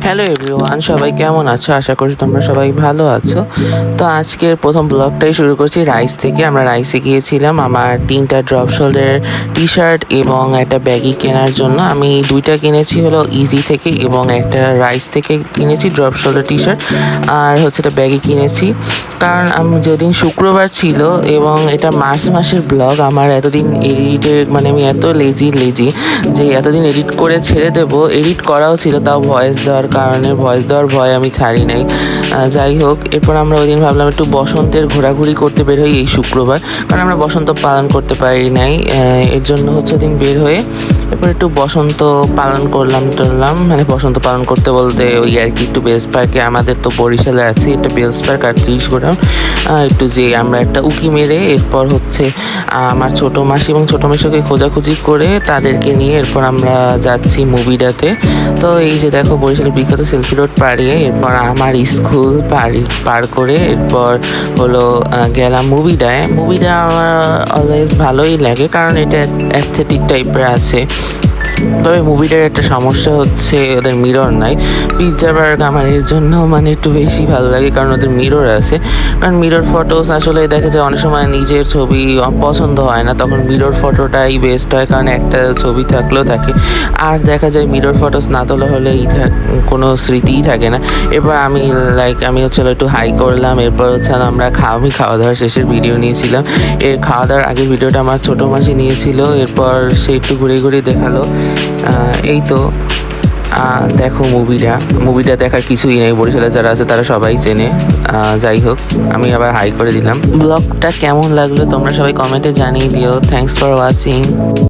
Hello everyone, সবাই কেমন আছো? আশা করি তোমরা সবাই ভালো আছো। তো আজকের প্রথম ব্লগটাই শুরু করছি রাইস থেকে। আমরা রাইসে গিয়েছিলাম আমার 3টা ড্রপ শোল্ডার টি শার্ট এবং একটা ব্যাগি কেনার জন্য। আমি 2টা কিনেছি হলো ইজি থেকে এবং একটা রাইস থেকে কিনেছি ড্রপ শোল্ডার টি শার্ট, আর হচ্ছে একটা ব্যাগি কিনেছি। কারণ আমি যেদিন শুক্রবার ছিল এবং এটা মার্চ মাসের ব্লগ, আমার এতদিন এডিটের আমি এত লেজি যে এতদিন এডিট করে ছেড়ে দেবো। এডিট করাও ছিল, তাও ভয়েস দেওয়ার কারণে ভয়েস দেওয়ার ভয় আমি ছাড়ি নাই। যাই হোক, এরপর আমরা ওই দিন ভাবলাম একটু বসন্তের ঘোরাঘুরি করতে বের হই এই শুক্রবার, কারণ আমরা বসন্ত পালন করতে পারি নাই। এর জন্য হচ্ছে ওদিন বের হয়ে এরপর একটু বসন্ত পালন করলাম বসন্ত পালন করতে বলতে ওই আর কি, একটু বেলস পার্কে, আমাদের তো বরিশালে আছে একটা বেলস পার্ক আর 30 গোডাউন, একটু যে আমরা একটা উকি মেরে এরপর হচ্ছে আমার ছোটো মাসি এবং ছোটো মেসোকে খোঁজাখুঁজি করে তাদেরকে নিয়ে এরপর আমরা যাচ্ছি মুভিটাতে। তো এই যে দেখো, বরিশালের বিখ্যাত সেলফি রোড পাড়িয়ে এরপর আমার স্কুল পার করে এরপর হলো গেলাম মুভিটা আমার অলওয়েজ ভালোই লাগে, কারণ এটা অ্যাস্থেটিক টাইপের আছে। তবে মুভিটার একটা সমস্যা হচ্ছে ওদের মিরর নাই। পিৎজা বার্গ আমার এর জন্য একটু বেশি ভালো লাগে, কারণ ওদের মিরর আছে। কারণ মিরর ফটোস আসলে দেখা যায় অনেক সময় নিজের ছবি পছন্দ হয় না, তখন মিরর ফটোটাই বেস্ট হয়, কারণ একটা ছবি থাকলেও থাকে। আর দেখা যায় মিরর ফটোস না তোলা হলে কোনো স্মৃতিই থাকে না। এরপর আমি হচ্ছে একটু হাই করলাম, এরপর হচ্ছে আমি খাওয়া দাওয়া শেষের ভিডিও নিয়েছিলাম। খাওয়া দাওয়ার আগের ভিডিওটা আমার ছোটো মাসি নিয়েছিল, এরপর সে একটু ঘুরে দেখালো। এই তো দেখো, মুভিটা দেখার কিছুই নেই, বরিশালে যারা আছে তারা সবাই চেনে। যাই হোক, আমি আবার হাই করে দিলাম। ব্লগটা কেমন লাগলো তোমরা সবাই কমেন্টে জানিয়ে দিও। Thanks for watching.